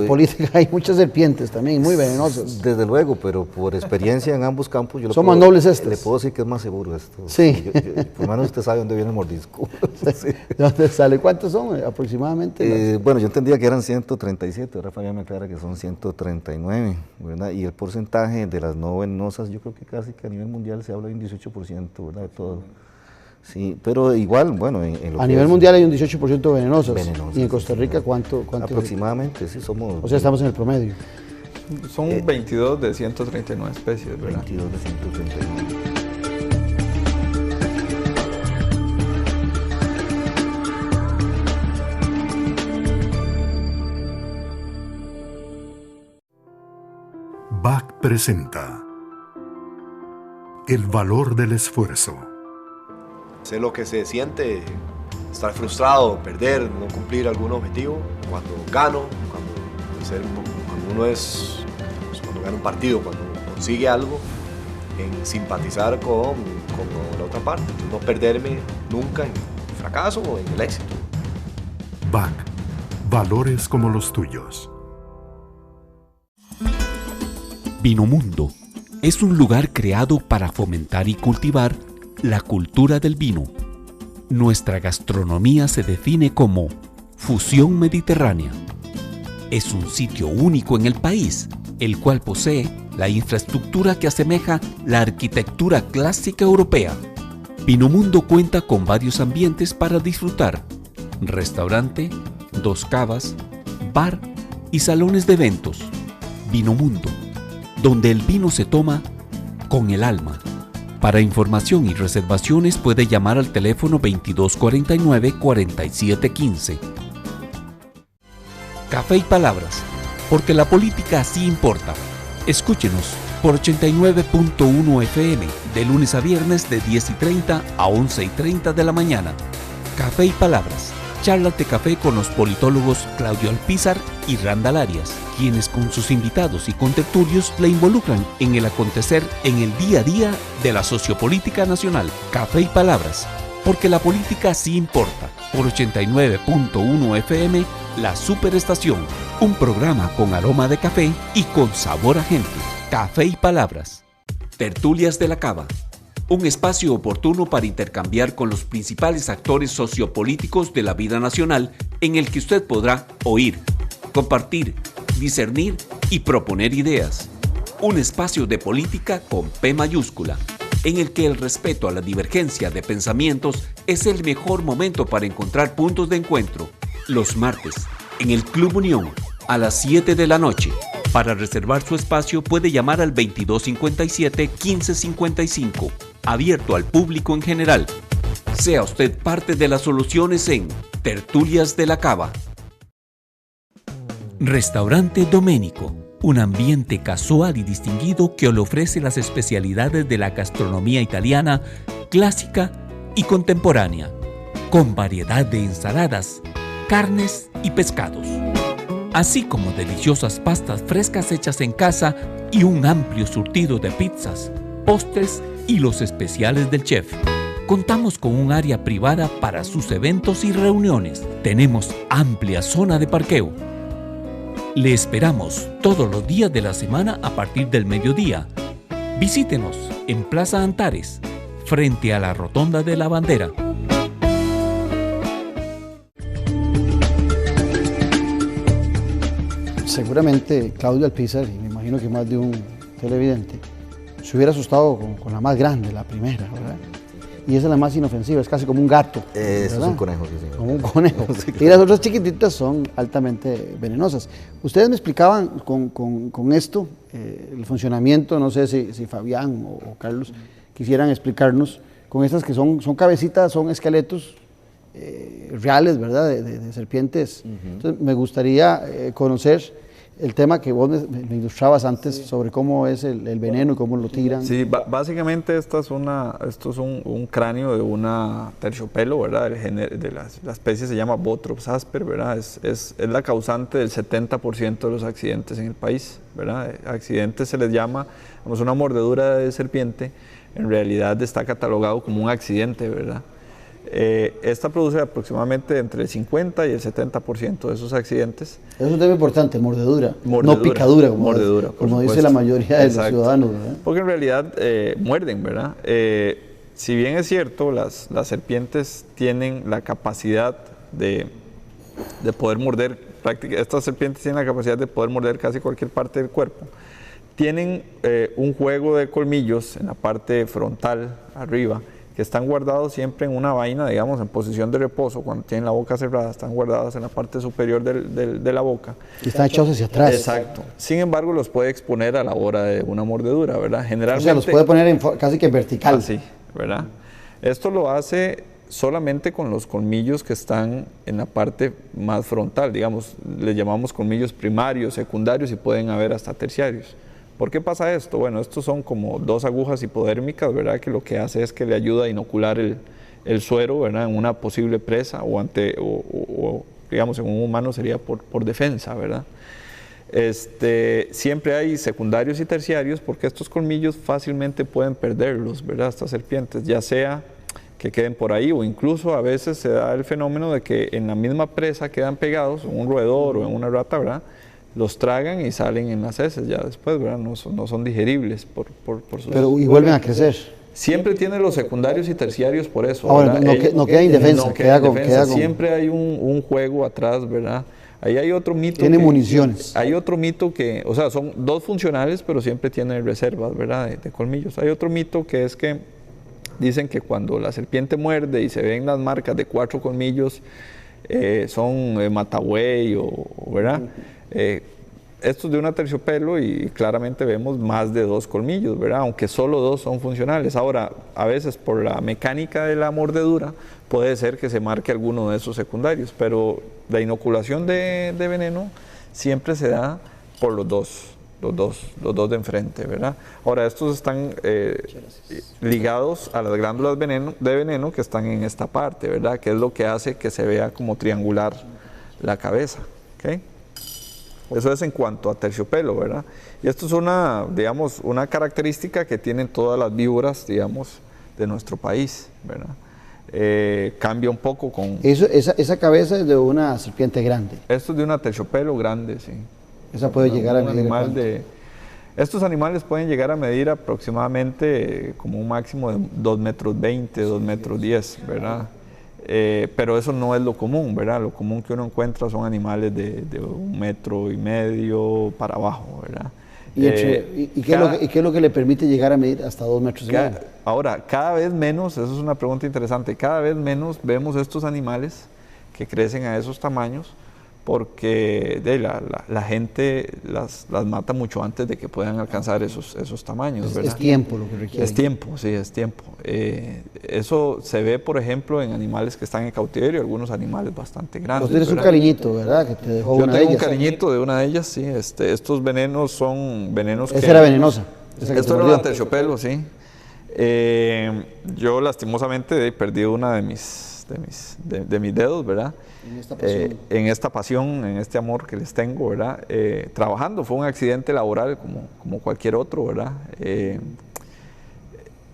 política hay muchas serpientes también, muy venenosas. Desde luego, pero por experiencia en ambos campos, yo son más nobles estas. Le puedo decir que es más seguro esto. Sí. Por lo menos usted sabe dónde viene el mordisco. Sí. ¿De dónde sale? ¿Cuántos son aproximadamente? Bueno, yo entendía que eran 137, ahora Fabián me aclara que son 139, ¿verdad? Y el porcentaje de las no venenosas, yo creo que casi que a nivel mundial se habla de un 18%, ¿verdad? De todo. Sí, pero igual, bueno, a nivel mundial hay un 18% venenosas. ¿Y en Costa Rica cuánto? Aproximadamente, sí, somos... O sea, estamos en el promedio. Son 22 de 139 especies, ¿verdad? 22 de 139. BAC presenta El valor del esfuerzo. Sé lo que se siente estar frustrado, perder, no cumplir algún objetivo. Cuando gano, cuando gana un partido, cuando consigue algo, en simpatizar con la otra parte. No perderme nunca en el fracaso o en el éxito. BAC, valores como los tuyos. Vinomundo es un lugar creado para fomentar y cultivar la cultura del vino. Nuestra gastronomía se define como fusión mediterránea. Es un sitio único en el país, el cual posee la infraestructura que asemeja la arquitectura clásica europea. Vinomundo cuenta con varios ambientes para disfrutar: restaurante, 2 cavas, bar y salones de eventos. Vinomundo, donde el vino se toma con el alma. Para información y reservaciones puede llamar al teléfono 2249-4715. Café y Palabras, porque la política sí importa. Escúchenos por 89.1 FM, de lunes a viernes de 10:30 a 11:30 de la mañana. Café y Palabras, charlas de café con los politólogos Claudio Alpizar y Randall Arias, quienes con sus invitados y contertulios la involucran en el acontecer en el día a día de la sociopolítica nacional. Café y Palabras, porque la política sí importa. Por 89.1 FM, La Superestación, un programa con aroma de café y con sabor a gente. Café y Palabras. Tertulias de la Cava, un espacio oportuno para intercambiar con los principales actores sociopolíticos de la vida nacional, en el que usted podrá oír, compartir, discernir y proponer ideas. Un espacio de política con P mayúscula, en el que el respeto a la divergencia de pensamientos es el mejor momento para encontrar puntos de encuentro. Los martes, en el Club Unión, a las 7 de la noche. Para reservar su espacio puede llamar al 2257-1555, abierto al público en general. Sea usted parte de las soluciones en Tertulias de la Cava. Restaurante Doménico, un ambiente casual y distinguido que le ofrece las especialidades de la gastronomía italiana, clásica y contemporánea, con variedad de ensaladas, carnes y pescados, así como deliciosas pastas frescas hechas en casa y un amplio surtido de pizzas, postres y los especiales del chef. Contamos con un área privada para sus eventos y reuniones. Tenemos amplia zona de parqueo. Le esperamos todos los días de la semana a partir del mediodía. Visítenos en Plaza Antares, frente a la Rotonda de la Bandera. Seguramente Claudio Alpizar, y me imagino que más de un televidente, se hubiera asustado con la más grande, la primera, ¿verdad? Y esa es la más inofensiva, es casi como un gato. Eso es un conejo, sí, señor. Como un conejo. Sí, y las otras chiquititas son altamente venenosas. Ustedes me explicaban con esto, el funcionamiento, no sé si Fabián o Carlos quisieran explicarnos, con estas que son cabecitas, son esqueletos reales, ¿verdad? De serpientes. Entonces, me gustaría conocer el tema que vos me ilustrabas antes, sobre cómo es el veneno y cómo lo tiran. Sí, básicamente esto es un cráneo de una terciopelo, ¿verdad? La especie se llama Bothrops asper, ¿verdad? Es la causante del 70% de los accidentes en el país, ¿verdad? Accidentes se les llama, como una mordedura de serpiente, en realidad está catalogado como un accidente, ¿verdad? Esta produce aproximadamente entre el 50 y el 70% de esos accidentes. Es un tema importante, mordedura, no picadura, como dice la mayoría de los ciudadanos, ¿verdad? Porque en realidad muerden, ¿verdad? Si bien es cierto, las serpientes tienen la capacidad de poder morder, estas serpientes tienen la capacidad de poder morder casi cualquier parte del cuerpo. Tienen un juego de colmillos en la parte frontal, arriba, que están guardados siempre en una vaina, digamos, en posición de reposo, cuando tienen la boca cerrada, están guardados en la parte superior de la boca. Y están echados hacia atrás. Exacto. Sin embargo, los puede exponer a la hora de una mordedura, ¿verdad? Generalmente, o sea, los puede poner casi que en vertical. Así, ¿verdad? Esto lo hace solamente con los colmillos que están en la parte más frontal, digamos, le llamamos colmillos primarios, secundarios y pueden haber hasta terciarios. ¿Por qué pasa esto? Bueno, estos son como 2 agujas hipodérmicas, ¿verdad? Que lo que hace es que le ayuda a inocular el suero, ¿verdad? En una posible presa o digamos, en un humano sería por defensa, ¿verdad? Siempre hay secundarios y terciarios porque estos colmillos fácilmente pueden perderlos, ¿verdad? Estas serpientes, ya sea que queden por ahí o incluso a veces se da el fenómeno de que en la misma presa quedan pegados en un roedor o en una rata, ¿verdad? Los tragan y salen en las heces ya después, ¿verdad? No son digeribles por sus... Pero y vuelven a crecer. Siempre tiene los secundarios y terciarios por eso. Ahora, no queda indefensa. Siempre hay un juego atrás, ¿verdad? Ahí hay otro mito. Tiene municiones. Hay otro mito que, o sea, son 2 funcionales, pero siempre tienen reservas, ¿verdad? De colmillos. Hay otro mito que es que dicen que cuando la serpiente muerde y se ven las marcas de 4 colmillos, son matabuey ¿verdad? Esto es de un aterciopelo y claramente vemos más de 2 colmillos, ¿verdad? Aunque solo 2 son funcionales. Ahora, a veces por la mecánica de la mordedura, puede ser que se marque alguno de esos secundarios, pero la inoculación de veneno siempre se da por los dos de enfrente, ¿verdad? Ahora, estos están ligados a las glándulas de veneno que están en esta parte, ¿verdad? Que es lo que hace que se vea como triangular la cabeza, ¿ok? Eso es en cuanto a terciopelo, ¿verdad? Y esto es digamos, una característica que tienen todas las víboras, digamos, de nuestro país, ¿verdad? Cambia un poco con... Esa cabeza es de una serpiente grande. Esto es de una terciopelo grande, sí. Esa puede llegar a medir... Estos animales pueden llegar a medir aproximadamente como un máximo de 2,20 metros, 2,10 metros, ¿verdad? Pero eso no es lo común, ¿verdad? Lo común que uno encuentra son animales de 1,5 metros para abajo, ¿verdad? ¿Y qué es lo que le permite llegar a medir hasta 2,5 metros? Ahora, cada vez menos, eso es una pregunta interesante, cada vez menos vemos estos animales que crecen a esos tamaños, porque la gente las mata mucho antes de que puedan alcanzar esos tamaños, ¿verdad? Es tiempo lo que requiere. Es tiempo, sí, es tiempo. Eso se ve, por ejemplo, en animales que están en cautiverio, algunos animales bastante grandes. Vos tienes un cariñito, ¿verdad? Que te dejó Yo una de tengo ellas. un cariñito de una de ellas, sí. Estos venenos son venenos Esa era venenosa. Esto era una terciopelo, sí. Yo lastimosamente perdí una de mis dedos, ¿verdad? En esta pasión, en este amor que les tengo, ¿verdad? Trabajando, fue un accidente laboral como cualquier otro, ¿verdad?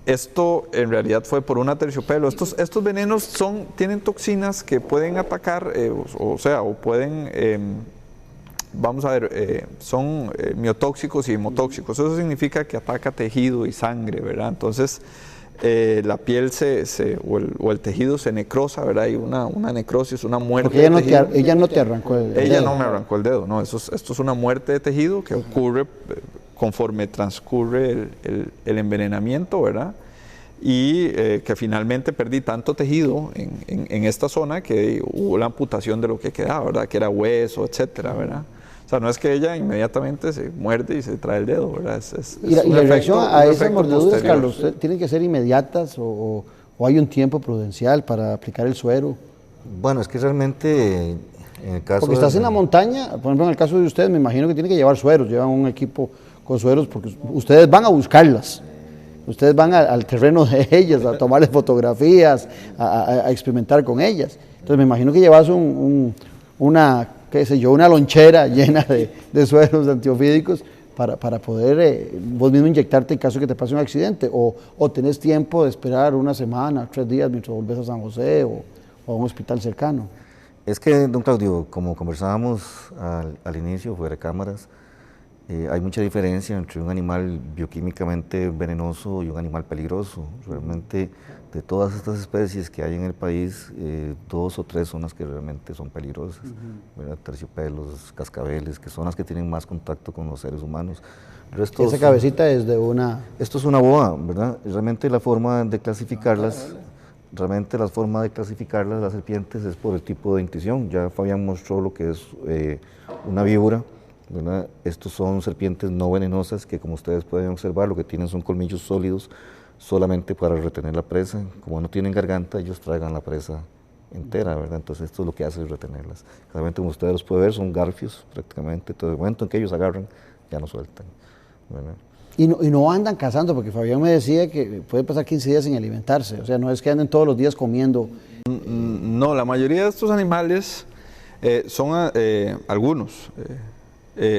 Esto en realidad fue por una terciopelo. Estos venenos tienen toxinas que pueden atacar, o pueden, vamos a ver, son miotóxicos y hemotóxicos. Eso significa que ataca tejido y sangre, ¿verdad? Entonces, la piel o el tejido se necrosa, ¿verdad? Hay una necrosis, una muerte. Porque ella no te arrancó el dedo. Ella no me arrancó el dedo, no. Esto es una muerte de tejido que ocurre conforme transcurre el envenenamiento, ¿verdad? Y que finalmente perdí tanto tejido en esta zona que hubo la amputación de lo que quedaba, ¿verdad? Que era hueso, etcétera, ¿verdad? O sea, no es que ella inmediatamente se muerde y se trae el dedo, ¿verdad? ¿Y la reacción a esas mordeduras, Carlos, tienen que ser inmediatas o hay un tiempo prudencial para aplicar el suero? Bueno, es que realmente en el caso... Porque estás en la montaña, por ejemplo, en el caso de ustedes, me imagino que tienen que llevar sueros, llevan un equipo con sueros porque ustedes van a buscarlas. Ustedes van al terreno de ellas, a tomarles fotografías, a experimentar con ellas. Entonces me imagino que llevas una lonchera llena de sueros antiofídicos para poder vos mismo inyectarte en caso de que te pase un accidente, o tenés tiempo de esperar 1 semana, 3 días mientras volvés a San José o a un hospital cercano. Es que, don Claudio, como conversábamos al inicio, fuera de cámaras, hay mucha diferencia entre un animal bioquímicamente venenoso y un animal peligroso. Realmente, de todas estas especies que hay en el país, 2 o 3 son las que realmente son peligrosas, ¿verdad? Terciopelos, cascabeles, que son las que tienen más contacto con los seres humanos. Esa cabecita es de una... Esto es una boa, ¿verdad? Realmente la forma de clasificarlas, las serpientes, es por el tipo de incisión. Ya Fabián mostró lo que es una víbora, ¿verdad? Estos son serpientes no venenosas que, como ustedes pueden observar, lo que tienen son colmillos sólidos solamente para retener la presa. Como no tienen garganta, ellos tragan la presa entera, ¿verdad? Entonces esto es lo que hace es retenerlas. Realmente, como ustedes los pueden ver, son garfios prácticamente. Entonces, el momento en que ellos agarran, ya no sueltan, ¿verdad? Y no andan cazando, porque Fabián me decía que puede pasar 15 días sin alimentarse. O sea, no es que anden todos los días comiendo. No, la mayoría de estos animales son algunos.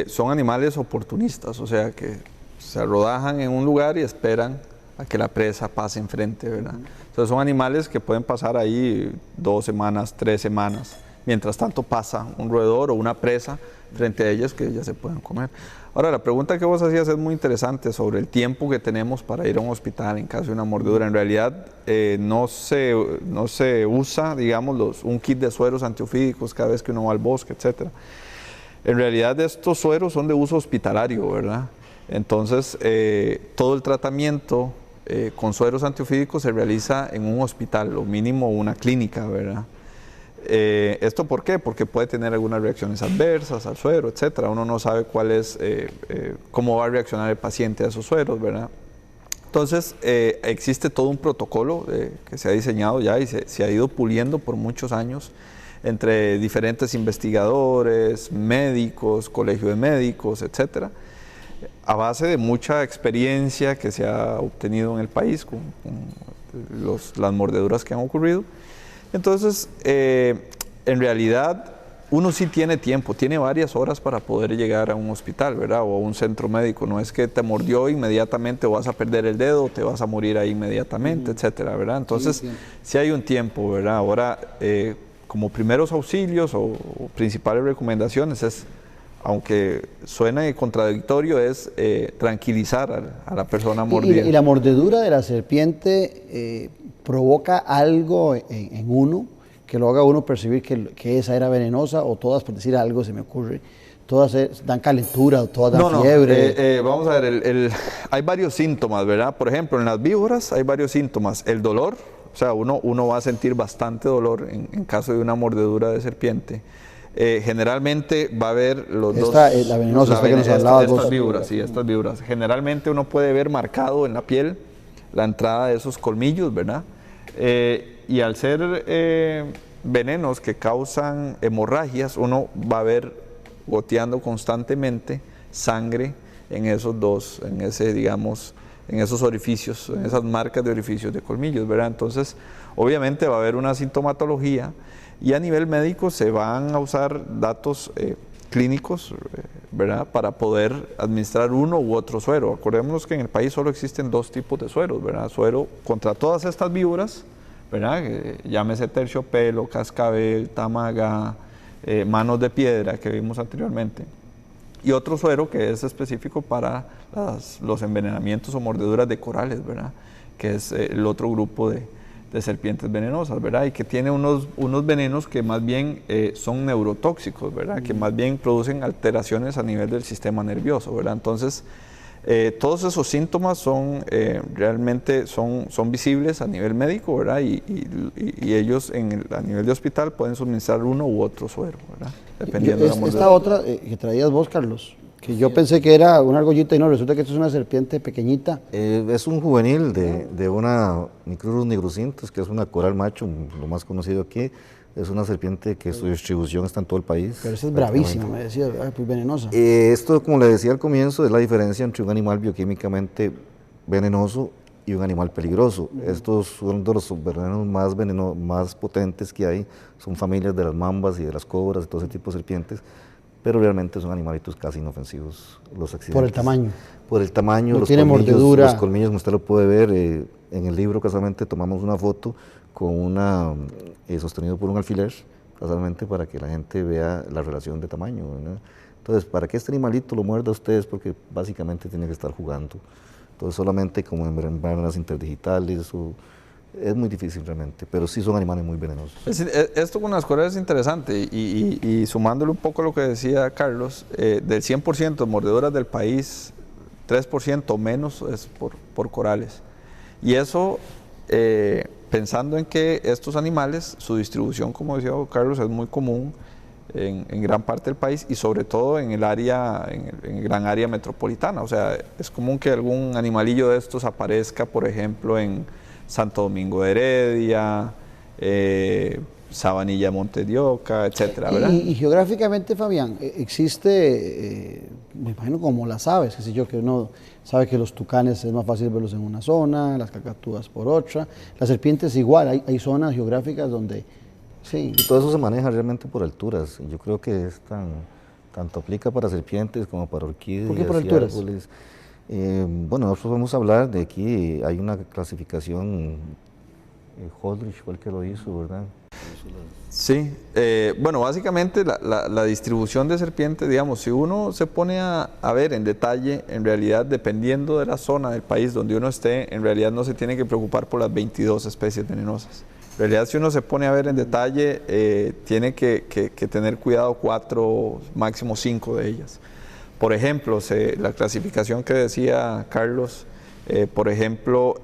Son animales oportunistas, o sea que se rodajan en un lugar y esperan a que la presa pase enfrente, ¿verdad? Entonces son animales que pueden pasar ahí 2 semanas, 3 semanas, mientras tanto pasa un roedor o una presa frente a ellos que ya se pueden comer. Ahora, la pregunta que vos hacías es muy interesante sobre el tiempo que tenemos para ir a un hospital en caso de una mordedura. En realidad no se usa, digamos, un kit de sueros antiofídicos cada vez que uno va al bosque, etcétera. En realidad estos sueros son de uso hospitalario, ¿verdad? Entonces todo el tratamiento con sueros antiofídicos se realiza en un hospital, o mínimo una clínica, ¿verdad? ¿Esto por qué? Porque puede tener algunas reacciones adversas al suero, etcétera. Uno no sabe cómo va a reaccionar el paciente a esos sueros, ¿verdad? Entonces, existe todo un protocolo que se ha diseñado ya y se ha ido puliendo por muchos años entre diferentes investigadores, médicos, colegio de médicos, etcétera, a base de mucha experiencia que se ha obtenido en el país con las mordeduras que han ocurrido. Entonces, en realidad, uno sí tiene tiempo, tiene varias horas para poder llegar a un hospital, ¿verdad? O a un centro médico. No es que te mordió inmediatamente o vas a perder el dedo o te vas a morir ahí inmediatamente, etcétera, ¿verdad? Entonces, sí hay un tiempo, ¿verdad? Ahora, como primeros auxilios o principales recomendaciones es, aunque suene contradictorio, es tranquilizar a la persona mordida. ¿Y la mordedura de la serpiente provoca algo en uno que lo haga uno percibir que esa era venenosa, o todas, por decir algo, se me ocurre, todas dan calentura, todas dan fiebre? Vamos a ver, hay varios síntomas, ¿verdad? Por ejemplo, en las víboras hay varios síntomas. El dolor, o sea, uno va a sentir bastante dolor en caso de una mordedura de serpiente. Generalmente va a haber los dos... La venenosa, que nos hablabas vos. Estas víboras, sí, estas víboras. Generalmente uno puede ver marcado en la piel la entrada de esos colmillos, ¿verdad? Y al ser venenos que causan hemorragias, uno va a ver goteando constantemente sangre en esos dos, en esos orificios, en esas marcas de orificios de colmillos, ¿verdad? Entonces, obviamente va a haber una sintomatología y a nivel médico se van a usar datos clínicos, ¿verdad? Para poder administrar uno u otro suero. Acordémonos que en el país solo existen dos tipos de sueros, ¿verdad? Suero contra todas estas víboras, ¿verdad? Llámese terciopelo, cascabel, tamaga, manos de piedra que vimos anteriormente. Y otro suero que es específico para los envenenamientos o mordeduras de corales, ¿verdad? Que es el otro grupo de serpientes venenosas, ¿verdad? Y que tiene unos venenos que más bien son neurotóxicos, ¿verdad? Que más bien producen alteraciones a nivel del sistema nervioso, ¿verdad? Entonces, todos esos síntomas son realmente son visibles a nivel médico, ¿verdad? Y ellos a nivel de hospital pueden suministrar uno u otro suero, ¿verdad? Dependiendo de la mordedura. Esta otra que traías vos, Carlos, que yo pensé que era una argollita y no, resulta que esto es una serpiente pequeñita. Es un juvenil de una Micrurus nigrosintes, que es una coral macho, lo más conocido aquí. Es una serpiente que su distribución está en todo el país. Pero esa es bravísima, me decía, pues venenosa. Esto, como le decía al comienzo, es la diferencia entre un animal bioquímicamente venenoso y un animal peligroso. Estos son de los venenos más potentes que hay, son familias de las mambas y de las cobras y todo ese tipo de serpientes, pero realmente son animalitos casi inofensivos los accidentes. ¿Por el tamaño? Por el tamaño, no los tiene colmillos, mordedura. Los colmillos, como usted lo puede ver, en el libro casualmente tomamos una foto con sostenido por un alfiler, casualmente para que la gente vea la relación de tamaño, ¿verdad? Entonces, para que este animalito lo muerda a ustedes, porque básicamente tiene que estar jugando. Entonces, solamente como en membranas interdigitales, es muy difícil realmente, pero sí son animales muy venenosos. Esto con las corales es interesante y sumándole un poco a lo que decía Carlos, del 100% de mordeduras del país, 3% menos es por corales. Y eso, pensando en que estos animales, su distribución, como decía Carlos, es muy común en gran parte del país y sobre todo en el gran área metropolitana. O sea, es común que algún animalillo de estos aparezca, por ejemplo, en Santo Domingo de Heredia, Sabanilla, Montes de Oca, etcétera, ¿verdad? Y geográficamente, Fabián, existe, me imagino como las aves, qué sé yo, que uno sabe que los tucanes es más fácil verlos en una zona, las cacatúas por otra, las serpientes igual, hay zonas geográficas donde... Sí. Y todo eso se maneja realmente por alturas. Yo creo que tanto aplica para serpientes como para orquídeas. ¿Por qué por alturas? Árboles. Bueno, nosotros vamos a hablar de aquí, hay una clasificación, Holdridge fue el que lo hizo, ¿verdad? Sí, bueno, básicamente la distribución de serpientes, digamos, si uno se pone a ver en detalle, en realidad, dependiendo de la zona del país donde uno esté, en realidad no se tiene que preocupar por las 22 especies venenosas. En realidad, si uno se pone a ver en detalle, tiene que tener cuidado 4, máximo 5 de ellas. Por ejemplo, la clasificación que decía Carlos, Por ejemplo,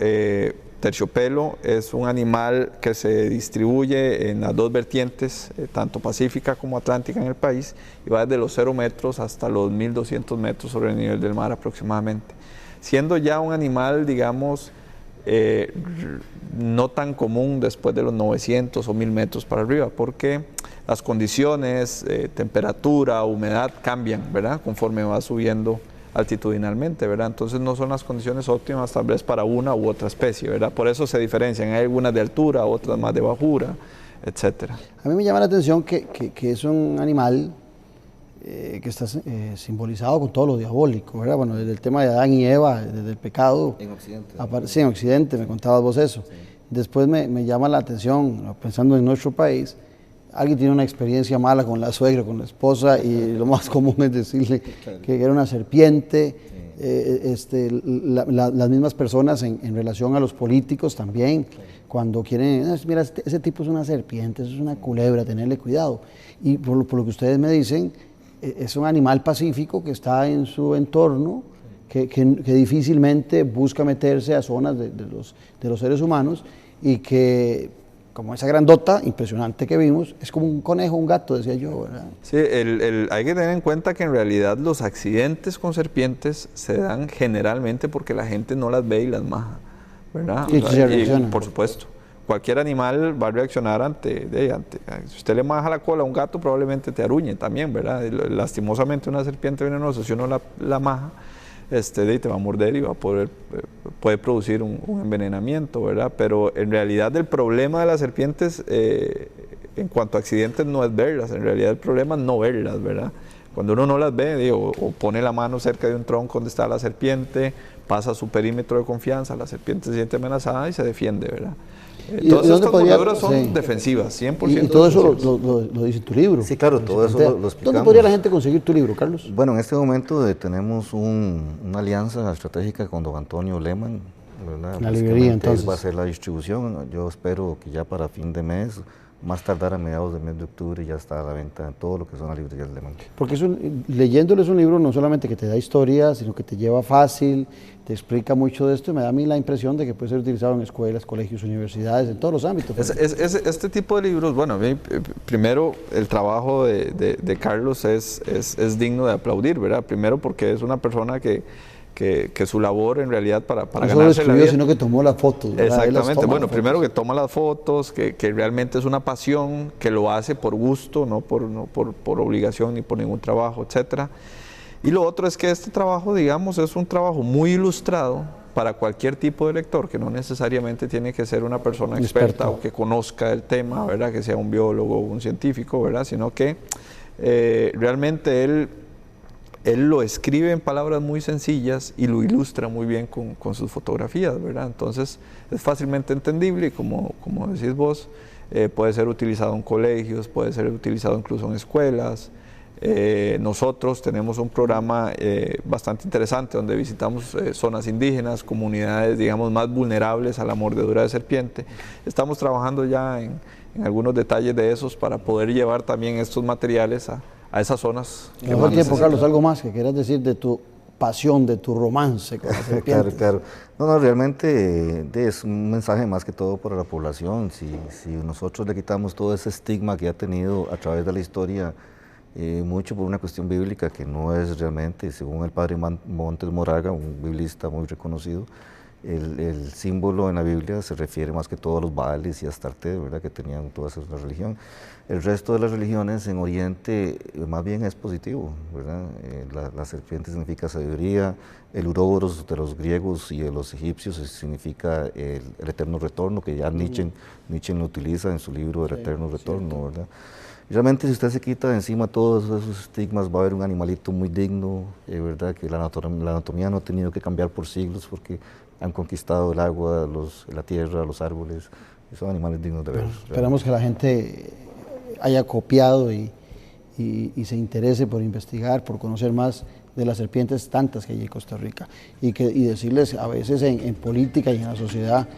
terciopelo es un animal que se distribuye en las dos vertientes, tanto pacífica como atlántica en el país, y va desde los 0 metros hasta los 1200 metros sobre el nivel del mar aproximadamente. Siendo ya un animal, digamos, no tan común después de los 900 o 1000 metros para arriba, porque las condiciones, temperatura, humedad cambian, ¿verdad?, conforme va subiendo altitudinalmente, ¿verdad? Entonces no son las condiciones óptimas tal vez para una u otra especie, ¿verdad? Por eso se diferencian, hay algunas de altura, otras más de bajura, etcétera. A mí me llama la atención que es un animal que está simbolizado con todo lo diabólico, ¿verdad? Bueno, desde el tema de Adán y Eva, desde el pecado. En Occidente. Sí, en Occidente, me contabas vos eso. Sí. Después me llama la atención, pensando en nuestro país, alguien tiene una experiencia mala con la suegra, con la esposa, y lo más común es decirle que era una serpiente. Las mismas personas en relación a los políticos también, cuando quieren, mira, ese tipo es una serpiente, eso es una culebra, tenerle cuidado. Y por lo que ustedes me dicen, es un animal pacífico que está en su entorno, que difícilmente busca meterse a zonas de los seres humanos, y que, como esa grandota impresionante que vimos, es como un conejo, un gato, decía yo, ¿verdad? Sí, hay que tener en cuenta que en realidad los accidentes con serpientes se dan generalmente porque la gente no las ve y las maja, ¿verdad? Y se reacciona. Por supuesto. Cualquier animal va a reaccionar ante, si usted le maja la cola a un gato, probablemente te aruñe también, ¿verdad? Lastimosamente una serpiente venenosa, si uno la maja, te va a morder y puede producir un envenenamiento, ¿verdad? Pero en realidad el problema de las serpientes en cuanto a accidentes no es verlas, en realidad el problema es no verlas, ¿verdad? Cuando uno no las ve, o pone la mano cerca de un tronco donde está la serpiente, pasa su perímetro de confianza, la serpiente se siente amenazada y se defiende, ¿verdad? Todas estas mordeduras son defensivas, 100%. ¿Y todo eso lo dice tu libro? Sí, claro, todo eso lo explicamos. ¿Dónde podría la gente conseguir tu libro, Carlos? Bueno, en este momento tenemos una alianza estratégica con don Antonio Lehmann, ¿verdad? La librería, entonces. Él va a hacer la distribución. Yo espero que ya para fin de mes, más tardar a mediados del mes de octubre, ya está a la venta en todo lo que son las librerías de Lehmann. Porque leyéndolo es un libro no solamente que te da historia, sino que te lleva fácil, te explica mucho de esto, y me da a mí la impresión de que puede ser utilizado en escuelas, colegios, universidades, en todos los ámbitos. Este tipo de libros, bueno, primero el trabajo de Carlos es digno de aplaudir, ¿verdad? Primero porque es una persona que su labor en realidad para ganarse la vida, sino que tomó las fotos, ¿verdad? Exactamente, bueno, primero que toma las fotos, que realmente es una pasión, que lo hace por gusto, no por obligación ni por ningún trabajo, etcétera. Y lo otro es que este trabajo, digamos, es un trabajo muy ilustrado para cualquier tipo de lector, que no necesariamente tiene que ser una persona experta o que conozca el tema, ¿verdad? Que sea un biólogo o un científico, ¿verdad? Sino que realmente él lo escribe en palabras muy sencillas y lo ilustra muy bien con sus fotografías, ¿verdad? Entonces es fácilmente entendible y como decís vos, puede ser utilizado en colegios, puede ser utilizado incluso en escuelas. Nosotros tenemos un programa bastante interesante donde visitamos zonas indígenas, comunidades, digamos, más vulnerables a la mordedura de serpiente. Estamos trabajando ya en algunos detalles de esos para poder llevar también estos materiales a esas zonas. Mejor tiempo, Carlos, algo más que quieras decir de tu pasión, de tu romance con la serpiente. Claro. No, realmente es un mensaje más que todo para la población. Si nosotros le quitamos todo ese estigma que ha tenido a través de la historia, mucho por una cuestión bíblica que no es realmente, según el padre Montes Moraga, un biblista muy reconocido, el símbolo en la Biblia se refiere más que todo a los Baales y a Astarte, ¿verdad?, que tenían toda esa religión. El resto de las religiones en Oriente más bien es positivo, ¿verdad? La serpiente significa sabiduría, el Uroboros de los griegos y de los egipcios significa el eterno retorno, que ya Nietzsche lo utiliza en su libro El eterno retorno, ¿verdad? Realmente si usted se quita de encima todos esos estigmas, va a haber un animalito muy digno, ¿verdad? Que la anatomía no ha tenido que cambiar por siglos porque han conquistado el agua, la tierra, los árboles, y son animales dignos de ver. Esperamos que la gente haya copiado y se interese por investigar, por conocer más de las serpientes tantas que hay en Costa Rica, y decirles, a veces en política y en la sociedad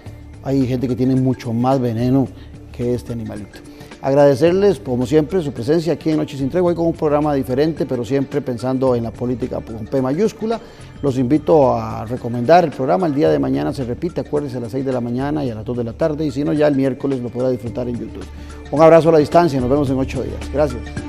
hay gente que tiene mucho más veneno que este animalito. Agradecerles, como siempre, su presencia aquí en Noche Sin Tregua, hoy con un programa diferente, pero siempre pensando en la política con P mayúscula. Los invito a recomendar el programa. El día de mañana se repite, acuérdense, a las 6 de la mañana y a las 2 de la tarde, y si no, ya el miércoles lo podrá disfrutar en YouTube. Un abrazo a la distancia, nos vemos en 8 días. Gracias.